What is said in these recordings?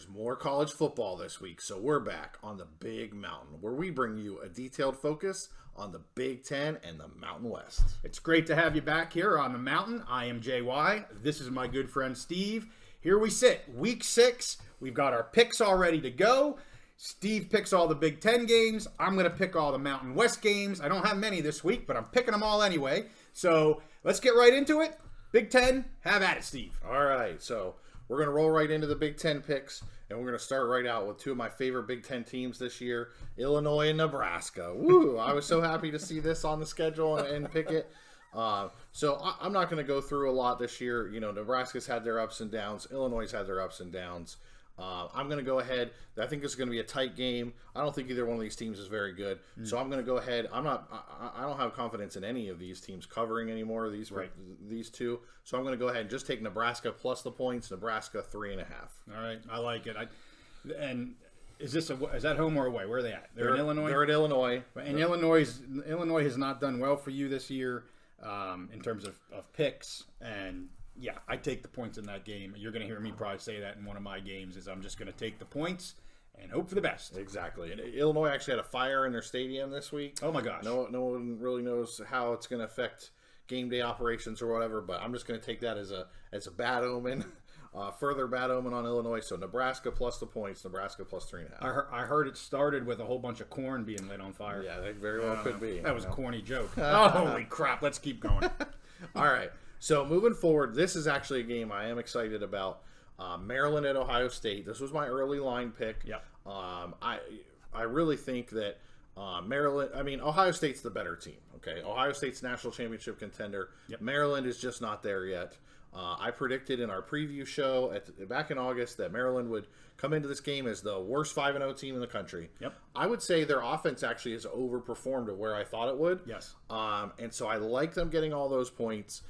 There's more college football this week, so we're back on the Big Mountain, where we bring you a detailed focus on the Big Ten and the Mountain West. It's great to have you back here on the mountain. I am JY. This is my good friend Steve. Here we sit, week 6. We've got our picks all ready to go. Steve picks all the Big Ten games. I'm going to pick all the Mountain West games. I don't have many this week, but I'm picking them all anyway. So let's get right into it. Big Ten, have at it, Steve. All right, so we're going to roll right into the Big Ten picks, and we're going to start right out with two of my favorite Big Ten teams this year, Illinois and Nebraska. Woo! I was so happy to see this on the schedule and pick it. So I'm not going to go through a lot this year. You know, Nebraska's had their ups and downs. Illinois' had their ups and downs. I'm going to go ahead. I think this is going to be a tight game. I don't think either one of these teams is very good. So I'm going to go ahead. I don't have confidence in any of these teams covering anymore. These two. So I'm going to go ahead and just take Nebraska plus the points. Nebraska 3.5. All right, I like it. And is that home or away? Where are they at? They're in Illinois. They're at Illinois. And Illinois has not done well for you this year in terms of picks. And yeah, I take the points in that game. You're going to hear me probably say that in one of my games is I'm just going to take the points and hope for the best. Exactly. And Illinois actually had a fire in their stadium this week. Oh, my gosh. No one really knows how it's going to affect game day operations or whatever, but I'm just going to take that as a bad omen, further bad omen on Illinois. So Nebraska plus the points, Nebraska plus 3.5. I heard it started with a whole bunch of corn being lit on fire. Yeah, that very well could be. That was a corny joke. Oh, holy crap. Let's keep going. All right. So moving forward, this is actually a game I am excited about. Maryland at Ohio State. This was my early line pick. Yep. I really think that Ohio State's the better team. Okay, Ohio State's national championship contender. Yep. Maryland is just not there yet. I predicted in our preview show back in August that Maryland would come into this game as the worst 5-0 team in the country. Yep. I would say their offense actually has overperformed at where I thought it would. Yes. And so I like them getting all those points.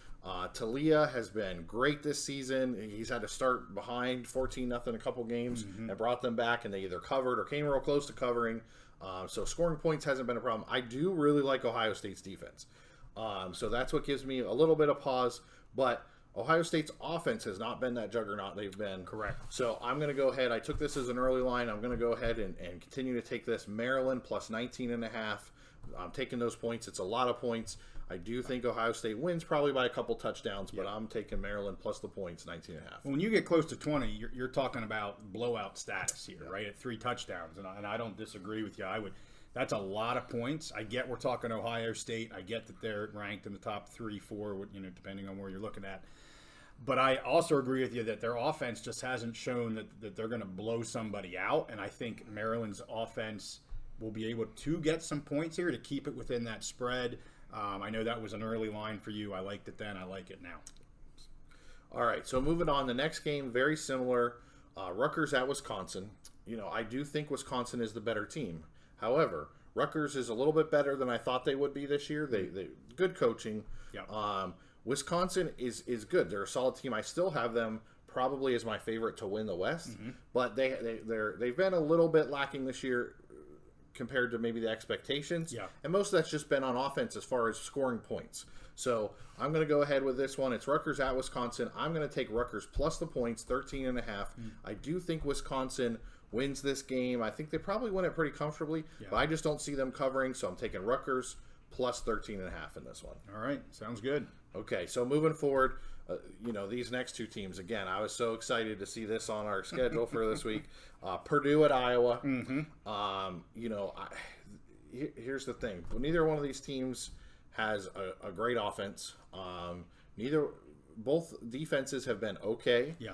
Talia has been great this season. He's had to start behind 14-0 a couple games and brought them back, and they either covered or came real close to covering. So scoring points hasn't been a problem. I do really like Ohio State's defense. So that's what gives me a little bit of pause. But Ohio State's offense has not been that juggernaut they've been. Correct. So I'm going to go ahead. I took this as an early line. I'm going to go ahead and continue to take this. Maryland plus 19.5. I'm taking those points. It's a lot of points. I do think Ohio State wins probably by a couple touchdowns, but I'm taking Maryland plus the points, 19.5. When you get close to 20, you're talking about blowout status here, right? At 3 touchdowns, and I don't disagree with you. That's a lot of points. I get we're talking Ohio State. I get that they're ranked in the top 3, 4, depending on where you're looking at. But I also agree with you that their offense just hasn't shown that they're going to blow somebody out, and I think Maryland's offense will be able to get some points here to keep it within that spread. I know that was an early line for you. I liked it then. I like it now. All right, so moving on. The next game, very similar. Rutgers at Wisconsin. I do think Wisconsin is the better team. However, Rutgers is a little bit better than I thought they would be this year. They good coaching. Yeah. Wisconsin is good. They're a solid team. I still have them probably as my favorite to win the West. But they've been a little bit lacking this year compared to maybe the expectations. Yeah. And most of that's just been on offense as far as scoring points. So I'm going to go ahead with this one. It's Rutgers at Wisconsin. I'm going to take Rutgers plus the points, 13.5. I do think Wisconsin wins this game. I think they probably win it pretty comfortably, but I just don't see them covering, so I'm taking Rutgers plus 13.5 in this one. All right. Sounds good. Okay, so moving forward, these next two teams, again, I was so excited to see this on our schedule for this week. Purdue at Iowa. Here's the thing. They're one of these teams has a great offense. Both defenses have been okay. Yeah.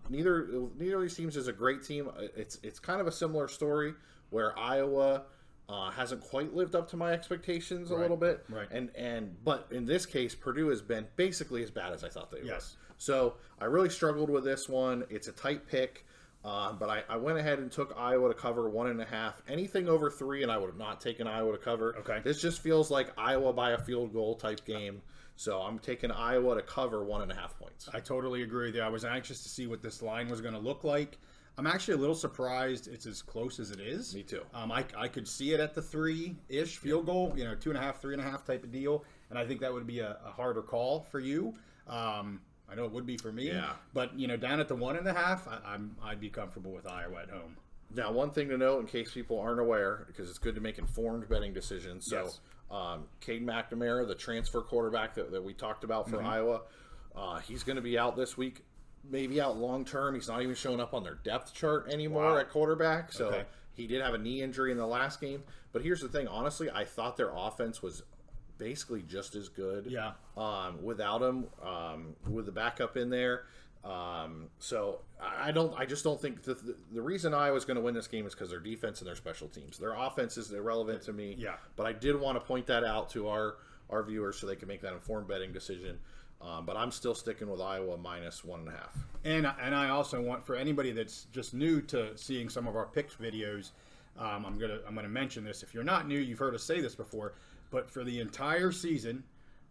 Neither of these teams is a great team. It's kind of a similar story where Iowa hasn't quite lived up to my expectations a little bit. Right. But in this case, Purdue has been basically as bad as I thought they were. Yes. So I really struggled with this one. It's a tight pick. But I went ahead and took Iowa to cover 1.5. Anything over 3, and I would have not taken Iowa to cover. Okay. This just feels like Iowa by a field goal type game. So I'm taking Iowa to cover 1.5 points. I totally agree with you. I was anxious to see what this line was going to look like. I'm actually a little surprised it's as close as it is. Me too. I could see it at the 3-ish field goal, 2.5, 3.5 type of deal, and I think that would be a harder call for you. I know it would be for me. Yeah. But, down at the 1.5, I'd be comfortable with Iowa at home. Now, one thing to note in case people aren't aware, because it's good to make informed betting decisions. So, Yes. Cade McNamara, the transfer quarterback that we talked about for Iowa, he's going to be out this week. Maybe out long term. He's not even showing up on their depth chart anymore at quarterback. So he did have a knee injury in the last game. But here's the thing. Honestly, I thought their offense was basically just as good. Yeah. Without him, with the backup in there. So I just don't think the reason Iowa's going to win this game is because their defense and their special teams. Their offense is irrelevant to me. Yeah. But I did want to point that out to our viewers so they can make that informed betting decision. But I'm still sticking with Iowa minus 1.5. And I also want, for anybody that's just new to seeing some of our picks videos, I'm gonna mention this. If you're not new, you've heard us say this before, but for the entire season,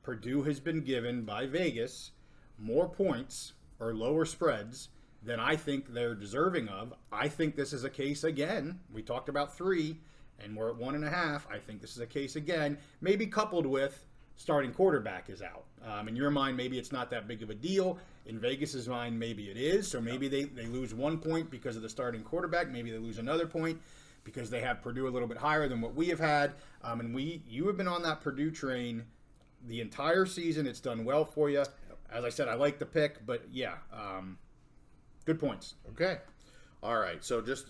Purdue has been given by Vegas more points or lower spreads than I think they're deserving of. I think this is a case again. We talked about 3, and we're at 1.5. I think this is a case again, maybe coupled with starting quarterback is out. In your mind, maybe it's not that big of a deal. In Vegas's mind, maybe it is. So maybe they lose 1 point because of the starting quarterback. Maybe they lose another point because they have Purdue a little bit higher than what we have had. And you have been on that Purdue train the entire season. It's done well for you. As I said, I like the pick, but yeah, good points. Okay. All right. So just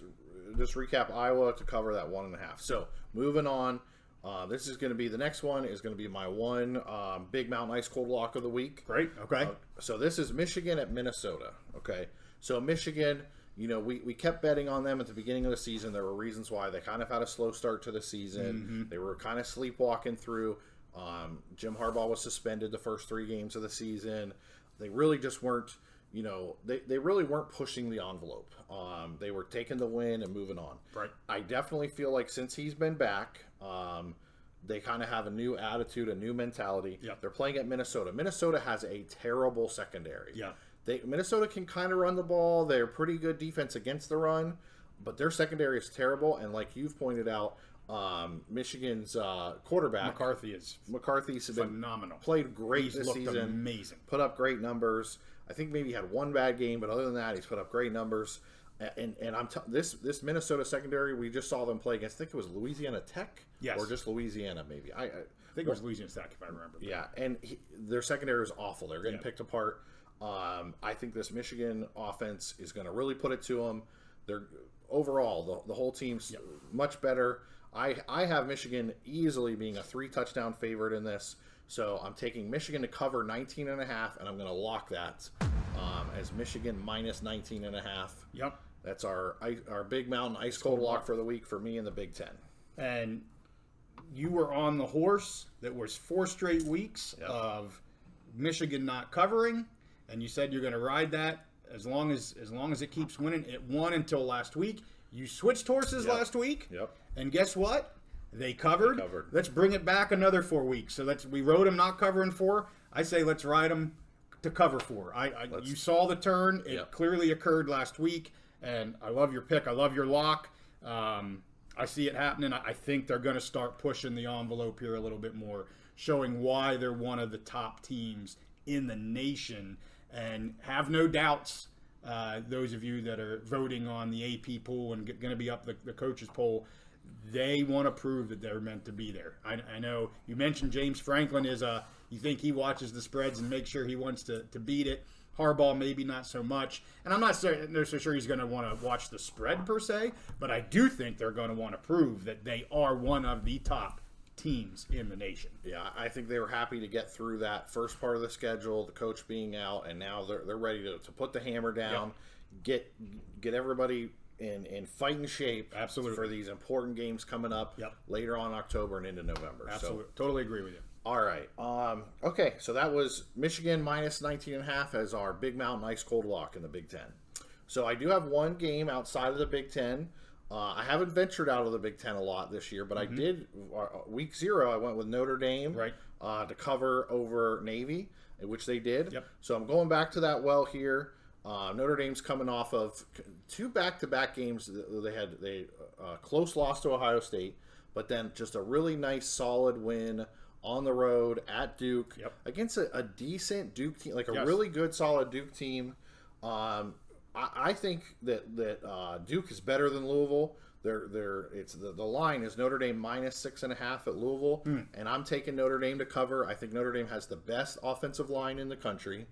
recap Iowa to cover that 1.5. So moving on. This is going to be the next one is going to be my one Big Mountain Ice Cold Lock of the week. Great. Okay. So this is Michigan at Minnesota. Okay. So Michigan, we kept betting on them at the beginning of the season. There were reasons why they kind of had a slow start to the season. Mm-hmm. They were kind of sleepwalking through. Jim Harbaugh was suspended the first 3 games of the season. They really just weren't, they really weren't pushing the envelope. They were taking the win and moving on. Right. I definitely feel like since he's been back, they kind of have a new attitude, a new mentality. Yep. They're playing at Minnesota. Minnesota has a terrible secondary. Yeah. Minnesota can kind of run the ball. They're pretty good defense against the run, but their secondary is terrible. And like you've pointed out, Michigan's quarterback McCarthy's been phenomenal. Played great this season. Amazing. Put up great numbers. I think maybe he had one bad game, but other than that, he's put up great numbers. And this Minnesota secondary, we just saw them play against. I think it was Louisiana Tech, yes, or just Louisiana maybe. I think it was Louisiana Tech if I remember. Yeah, and their secondary is awful. They're getting picked apart. I think this Michigan offense is going to really put it to them. They're overall the whole team's much better. I have Michigan easily being a 3-touchdown favorite in this. So I'm taking Michigan to cover 19.5, and I'm going to lock that as Michigan minus 19.5. Yep. That's our Big Mountain Ice Cold Lock for the week for me in the Big Ten. And you were on the horse that was 4 straight weeks of Michigan not covering, and you said you're going to ride that as long as it keeps winning. It won until last week. You switched horses last week. Yep. And guess what? They covered. Let's bring it back another 4 weeks. So we rode them not covering 4. I say let's ride them to cover 4. You saw the turn. It clearly occurred last week, and I love your pick. I love your lock. I see it happening. I think they're going to start pushing the envelope here a little bit more, showing why they're one of the top teams in the nation. And have no doubts, those of you that are voting on the AP poll and going to be up the coaches poll, they want to prove that they're meant to be there. I know you mentioned James Franklin you think he watches the spreads and makes sure he wants to beat it. Harbaugh, maybe not so much. And I'm not so sure he's going to want to watch the spread per se, but I do think they're going to want to prove that they are one of the top teams in the nation. Yeah, I think they were happy to get through that first part of the schedule, the coach being out, and now they're ready to put the hammer down, get everybody in fighting shape. Absolutely. For these important games coming up later on in October and into November. Absolutely. Totally agree with you. All right. Okay, so that was Michigan minus 19.5 as our Big Mountain Ice Cold Lock in the Big Ten. So I do have one game outside of the Big Ten. I haven't ventured out of the Big Ten a lot this year, but I did. Week 0, I went with Notre Dame to cover over Navy, which they did. Yep. So I'm going back to that well here. Notre Dame's coming off of 2 back-to-back games. They had close loss to Ohio State, but then just a really nice, solid win on the road at Duke Yep. against a decent Duke team, like a Yes. really good, solid Duke team. I think that Duke is better than Louisville. The line is Notre Dame minus 6.5 at Louisville, and I'm taking Notre Dame to cover. I think Notre Dame has the best offensive line in the country.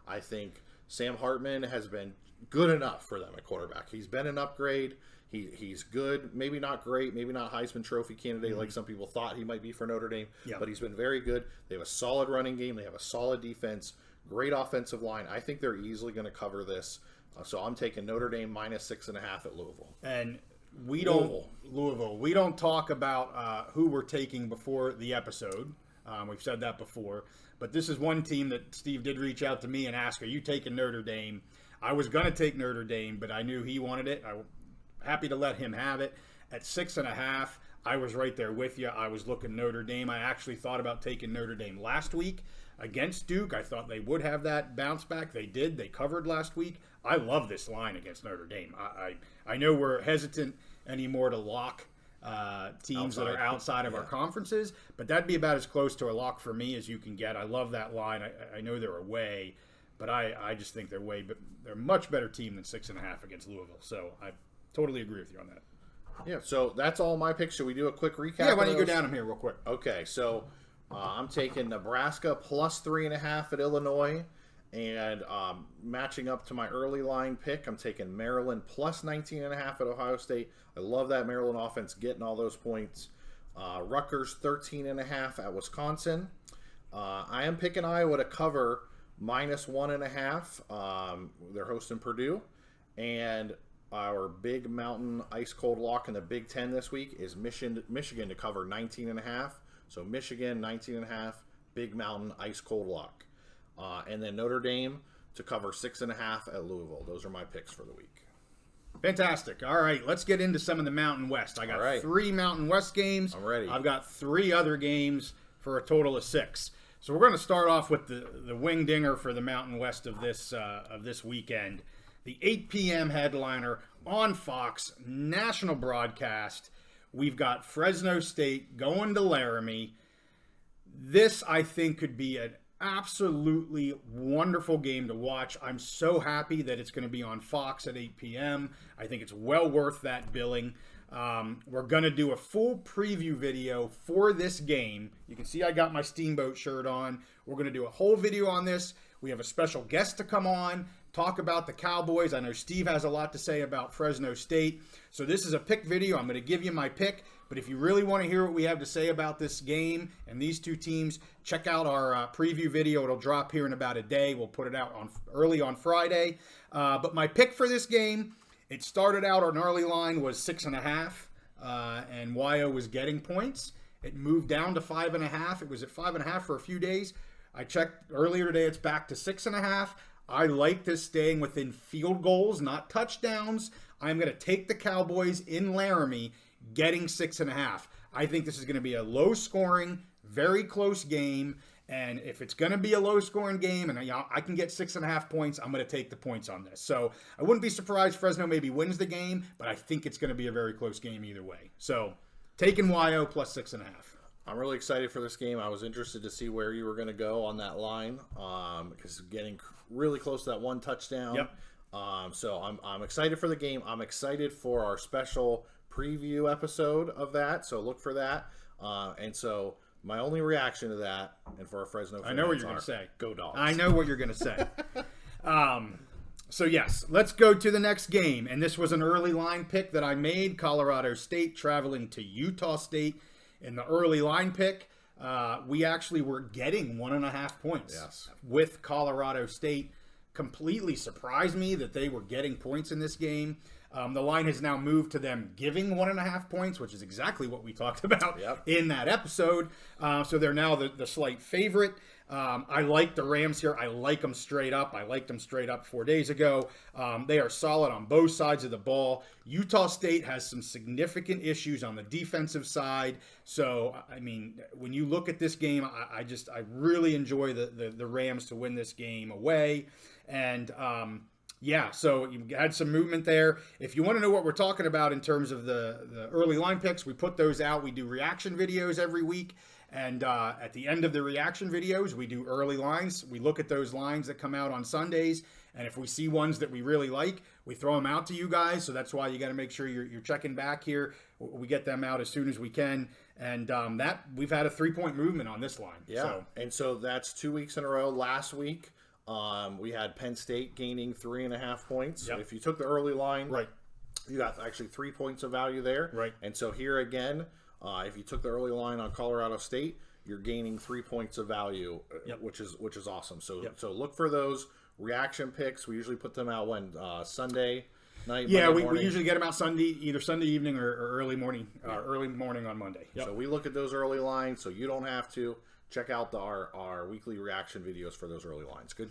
I think Sam Hartman has been good enough for them at quarterback. He's been an upgrade. He's good, maybe not great, maybe not Heisman Trophy candidate like some people thought he might be for Notre Dame, but he's been very good. They have a solid running game. They have a solid defense, great offensive line. I think they're easily going to cover this. So I'm taking Notre Dame minus 6.5 at Louisville. And we don't talk about who we're taking before the episode. We've said that before. But this is one team that Steve did reach out to me and ask, are you taking Notre Dame? I was going to take Notre Dame, but I knew he wanted it. I'm happy to let him have it. At 6.5, I was right there with you. I was looking Notre Dame. I actually thought about taking Notre Dame last week against Duke. I thought they would have that bounce back. They did. They covered last week. I love this line against Notre Dame. I know we're hesitant anymore to lock teams that are outside of our conferences, but that'd be about as close to a lock for me as you can get. I love that line. I know they're away, but I just think they're they're a much better team than 6.5 against Louisville. So I totally agree with you on that. Yeah, so that's all my picks. Should we do a quick recap? Yeah, why don't you go down them here real quick? Okay, so I'm taking Nebraska plus 3.5 at Illinois. And matching up to my early line pick, I'm taking Maryland plus 19.5 at Ohio State. I love that Maryland offense getting all those points. Rutgers 13.5 at Wisconsin. I am picking Iowa to cover minus 1.5. They're hosting Purdue. And our Big Mountain ice cold lock in the Big Ten this week is Michigan to cover 19.5. So Michigan 19.5, Big Mountain ice cold lock. And then Notre Dame to cover 6.5 at Louisville. Those are my picks for the week. Fantastic. All right, let's get into some of the Mountain West. I got 3 Mountain West games. I'm ready. I've got 3 other games for a total of 6. So we're going to start off with the wing dinger for the Mountain West of this weekend. The 8 p.m. headliner on Fox, national broadcast. We've got Fresno State going to Laramie. This, I think, could be an absolutely wonderful game to watch. I'm so happy that it's going to be on Fox at 8 p.m. I think it's well worth that billing. We're going to do a full preview video for this game. You can see I got my Steamboat shirt on. We're going to do a whole video on this. We have a special guest to come on, talk about the Cowboys. I know Steve has a lot to say about Fresno State. So this is a pick video. I'm going to give you my pick. But if you really want to hear what we have to say about this game and these two teams, check out our preview video. It'll drop here in about a day. We'll put it out early on Friday. But my pick for this game, it started out, an early line was 6.5, and Wyo was getting points. It moved down to 5.5. It was at 5.5 for a few days. I checked earlier today. It's back to 6.5. I like this staying within field goals, not touchdowns. I'm going to take the Cowboys in Laramie, getting 6.5. I think this is going to be a low-scoring, very close game. And if it's going to be a low-scoring game and I can get 6.5 points, I'm going to take the points on this. So I wouldn't be surprised Fresno maybe wins the game, but I think it's going to be a very close game either way. So taking Wyo plus 6.5. I'm really excited for this game. I was interested to see where you were going to go on that line because getting really close to that one touchdown. Yep. So I'm excited for the game. I'm excited for our special preview episode of that. So look for that. And so my only reaction to that, and for our Fresno fans, I know what you're going to say. Go Dogs. I know what you're going to say. So yes, let's go to the next game. And this was an early line pick that I made. Colorado State traveling to Utah State in the early line pick. We actually were getting 1.5 points with Colorado State. Completely surprised me that they were getting points in this game. The line has now moved to them giving 1.5 points, which is exactly what we talked about in that episode. So they're now the slight favorite. I like the Rams here. I like them straight up. I liked them straight up 4 days ago. They are solid on both sides of the ball. Utah State has some significant issues on the defensive side. So, I mean, when you look at this game, I really enjoy the Rams to win this game away. And, so you had some movement there. If you want to know what we're talking about in terms of the early line picks, we put those out. We do reaction videos every week. And at the end of the reaction videos, we do early lines. We look at those lines that come out on Sundays. And if we see ones that we really like, we throw them out to you guys. So that's why you got to make sure you're checking back here. We get them out as soon as we can. And that we've had a 3-point movement on this line. Yeah. So that's 2 weeks in a row. Last week, we had Penn State gaining 3.5 points. Yep. If you took the early line, Right. you got actually 3 points of value there. Right. And so here again, if you took the early line on Colorado State, you're gaining 3 points of value, Yep. which is awesome. So Yep. so look for those reaction picks. We usually put them out when Sunday night. Yeah, Monday we morning. usually get them out Sunday, either Sunday evening or early morning on Monday. Yep. So we look at those early lines, so you don't have to. Check out our weekly reaction videos for those early lines. Good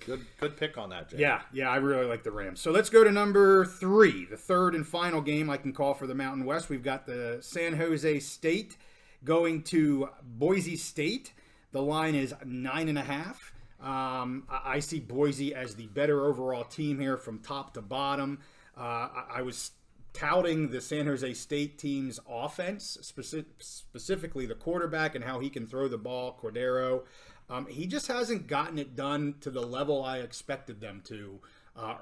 pick on that, Jay. Yeah, I really like the Rams. So let's go to number 3, the third and final game I can call for the Mountain West. We've got the San Jose State going to Boise State. The line is 9.5. I see Boise as the better overall team here from top to bottom. I was touting the San Jose State team's offense, specifically the quarterback and how he can throw the ball, Cordero. He just hasn't gotten it done to the level I expected them to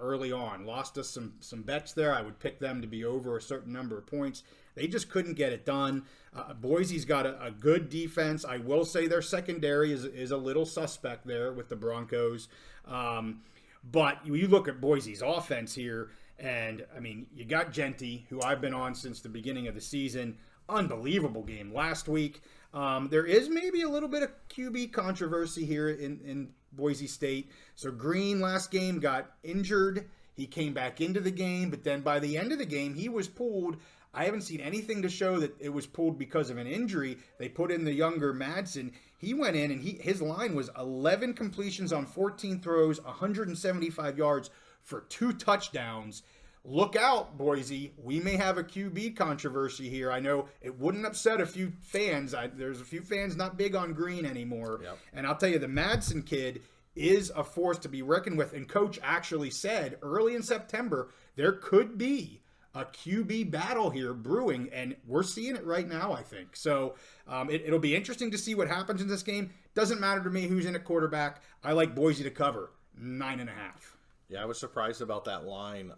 early on. Lost us some bets there. I would pick them to be over a certain number of points. They just couldn't get it done. Boise's got a good defense. I will say their secondary is a little suspect there with the Broncos. But you look at Boise's offense here, and, I mean, you got Genty, who I've been on since the beginning of the season. Unbelievable game last week. There is maybe a little bit of QB controversy here in Boise State. So Green last game got injured. He came back into the game, but then by the end of the game, he was pulled. I haven't seen anything to show that it was pulled because of an injury. They put in the younger Madsen. He went in, and his line was 11 completions on 14 throws, 175 yards for 2 touchdowns. Look out, Boise. We may have a QB controversy here. I know it wouldn't upset a few fans. There's a few fans not big on Green anymore. Yep. And I'll tell you, the Madsen kid is a force to be reckoned with. And Coach actually said early in September there could be a QB battle here brewing, and we're seeing it right now, I think. So it'll be interesting to see what happens in this game. Doesn't matter to me who's in at quarterback. I like Boise to cover 9.5. Yeah, I was surprised about that line.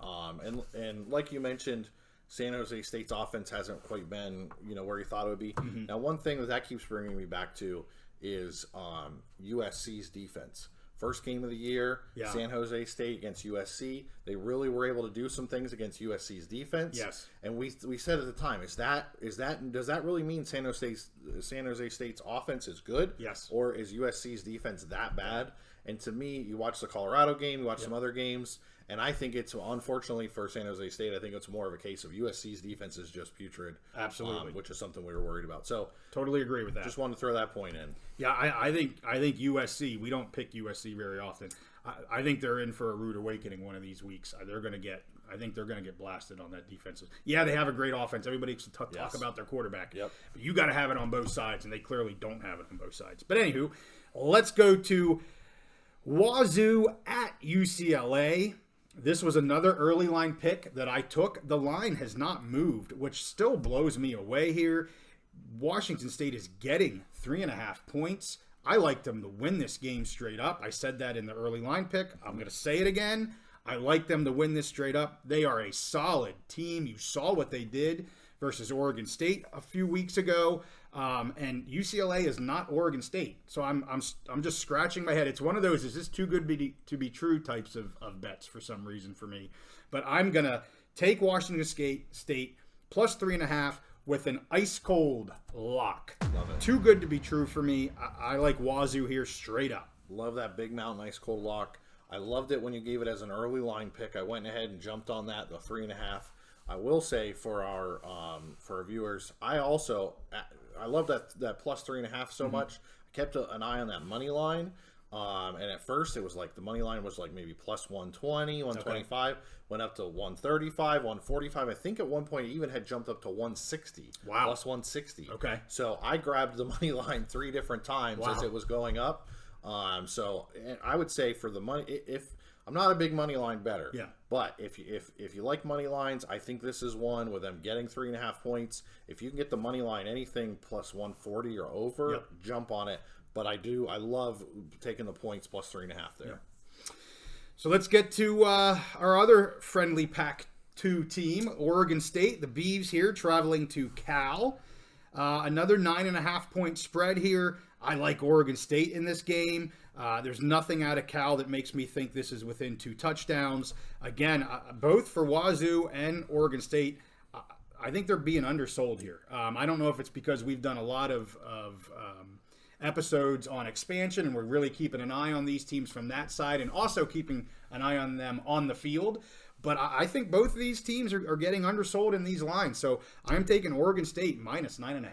And like you mentioned, San Jose State's offense hasn't quite been, where you thought it would be. Mm-hmm. Now, one thing that keeps bringing me back to is USC's defense. First game of the year, San Jose State against USC. They really were able to do some things against USC's defense. Yes. And we said at the time, does that really mean San Jose State's offense is good? Yes. Or is USC's defense that bad? And to me, you watch the Colorado game, you watch some other games, and I think it's, unfortunately for San Jose State, I think it's more of a case of USC's defense is just putrid. Absolutely. Which is something we were worried about. So totally agree with that. Just wanted to throw that point in. Yeah, I think USC, we don't pick USC very often. I think they're in for a rude awakening one of these weeks. I think they're going to get blasted on that defense. Yeah, they have a great offense. Everybody can talk about their quarterback. Yep. But you got to have it on both sides, and they clearly don't have it on both sides. But anywho, let's go to Wazoo at UCLA. This was another early line pick that I took. The line has not moved, which still blows me away here. Washington State is getting 3.5 points. I like them to win this game straight up. I said that in the early line pick. I'm going to say it again. I like them to win this straight up. They are a solid team. You saw what they did versus Oregon State a few weeks ago. And UCLA is not Oregon State. So I'm just scratching my head. It's one of those, is this too good to be true types of bets for some reason for me. But I'm going to take Washington State plus 3.5 with an ice cold lock. Love it. Too good to be true for me. I like Wazoo here straight up. Love that Big Mountain ice cold lock. I loved it when you gave it as an early line pick. I went ahead and jumped on that, the 3.5. I will say for our viewers, I love that plus 3.5 so much. I kept an eye on that money line, and at first it was like the money line was like maybe plus 120, 125, went up to 135, 145. I think at one point it even had jumped up to 160. Wow, plus 160. Okay, so I grabbed the money line 3 different times as it was going up. So and I would say for the money, if I'm not a big money line bettor, Yeah. but if you like money lines, I think this is one with them getting 3.5 points. If you can get the money line anything plus 140 or over, Yep. jump on it. But I love taking the points plus 3.5 there. Yeah. So let's get to our other friendly Pac-2 team, Oregon State. The Beavs here traveling to Cal. Another 9.5 point spread here. I like Oregon State in this game. There's nothing out of Cal that makes me think this is within 2 touchdowns. Again, both for Wazoo and Oregon State, I think they're being undersold here. I don't know if it's because we've done a lot of episodes on expansion and we're really keeping an eye on these teams from that side and also keeping an eye on them on the field. But I think both of these teams are getting undersold in these lines. So I'm taking Oregon State minus 9.5.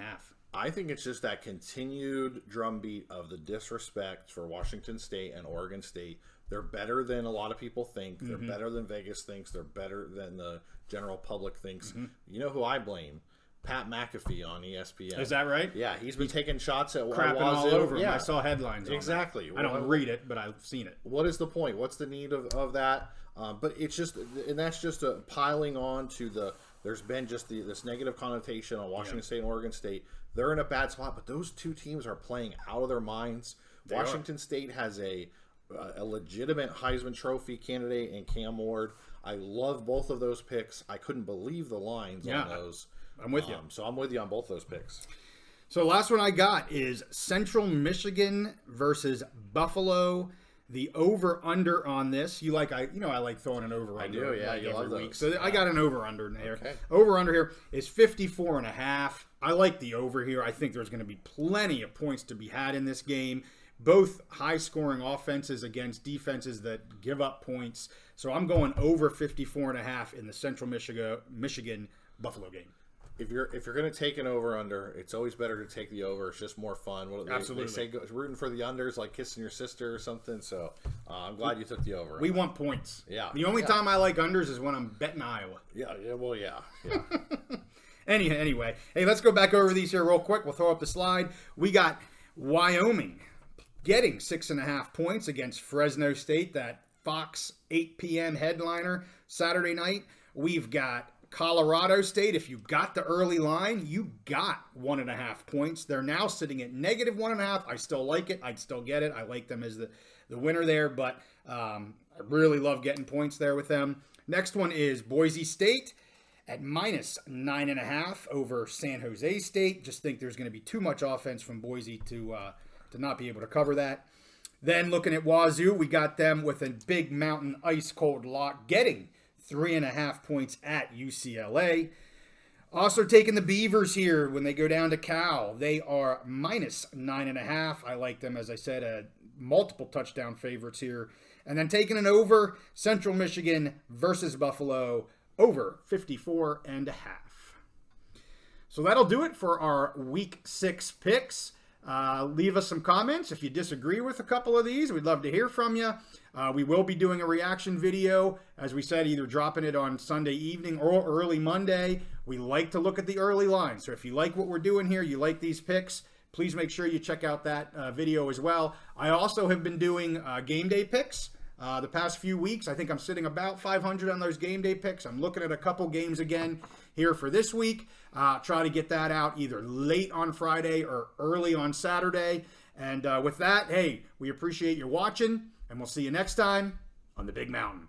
I think it's just that continued drumbeat of the disrespect for Washington State and Oregon State. They're better than a lot of people think. They're better than Vegas thinks. They're better than the general public thinks. You know who I blame? Pat McAfee on ESPN. Is that right? Yeah, he's been taking shots at Crapping Wazoo. all over him. Yeah, I saw headlines on exactly. that. I don't read it, but I've seen it. What is the point? What's the need of that? But it's just, and that's just a piling on to the. There's been just this negative connotation on Washington State and Oregon State. They're in a bad spot, but those two teams are playing out of their minds. Washington State has a legitimate Heisman Trophy candidate in Cam Ward. I love both of those picks. I couldn't believe the lines on those. I'm with you. So I'm with you on both those picks. So last one I got is Central Michigan versus Buffalo. The over/under on this, I like throwing an over/under. I do, yeah. You love every week. those. So I got an over/under in there. Okay. Over/under here is 54.5. I like the over here. I think there's going to be plenty of points to be had in this game. Both high-scoring offenses against defenses that give up points. So I'm going over 54.5 in the Central Michigan Buffalo game. If you're going to take an over/under, it's always better to take the over. It's just more fun. Absolutely. They say rooting for the unders like kissing your sister or something. So I'm glad you took the over. We want points. Yeah. The only time I like unders is when I'm betting Iowa. Yeah. Anyway, hey, let's go back over these here real quick. We'll throw up the slide. We got Wyoming getting 6.5 points against Fresno State, that Fox 8 p.m. headliner Saturday night. We've got Colorado State. If you got the early line, you got 1.5 points. They're now sitting at negative 1.5. I still like it. I'd still get it. I like them as the winner there, but I really love getting points there with them. Next one is Boise State at minus 9.5 over San Jose State. Just think there's going to be too much offense from Boise to not be able to cover that. Then looking at Wazoo, we got them with a big mountain ice cold lock, getting 3.5 points at UCLA. Also taking the Beavers here when they go down to Cal. They are minus 9.5. I like them, as I said, multiple touchdown favorites here. And then taking an over, Central Michigan versus Buffalo, over 54.5. So that'll do it for our Week 6 picks. Leave us some comments if you disagree with a couple of these. We'd love to hear from you. We will be doing a reaction video, as we said, either dropping it on Sunday evening or early Monday. We like to look at the early lines. So if you like what we're doing here, you like these picks, please make sure you check out that video as well. I also have been doing game day picks the past few weeks. I think I'm sitting about 500 on those game day picks. I'm looking at a couple games again here for this week. Try to get that out either late on Friday or early on Saturday. And with that, hey, we appreciate you watching, and we'll see you next time on the Big Mountain.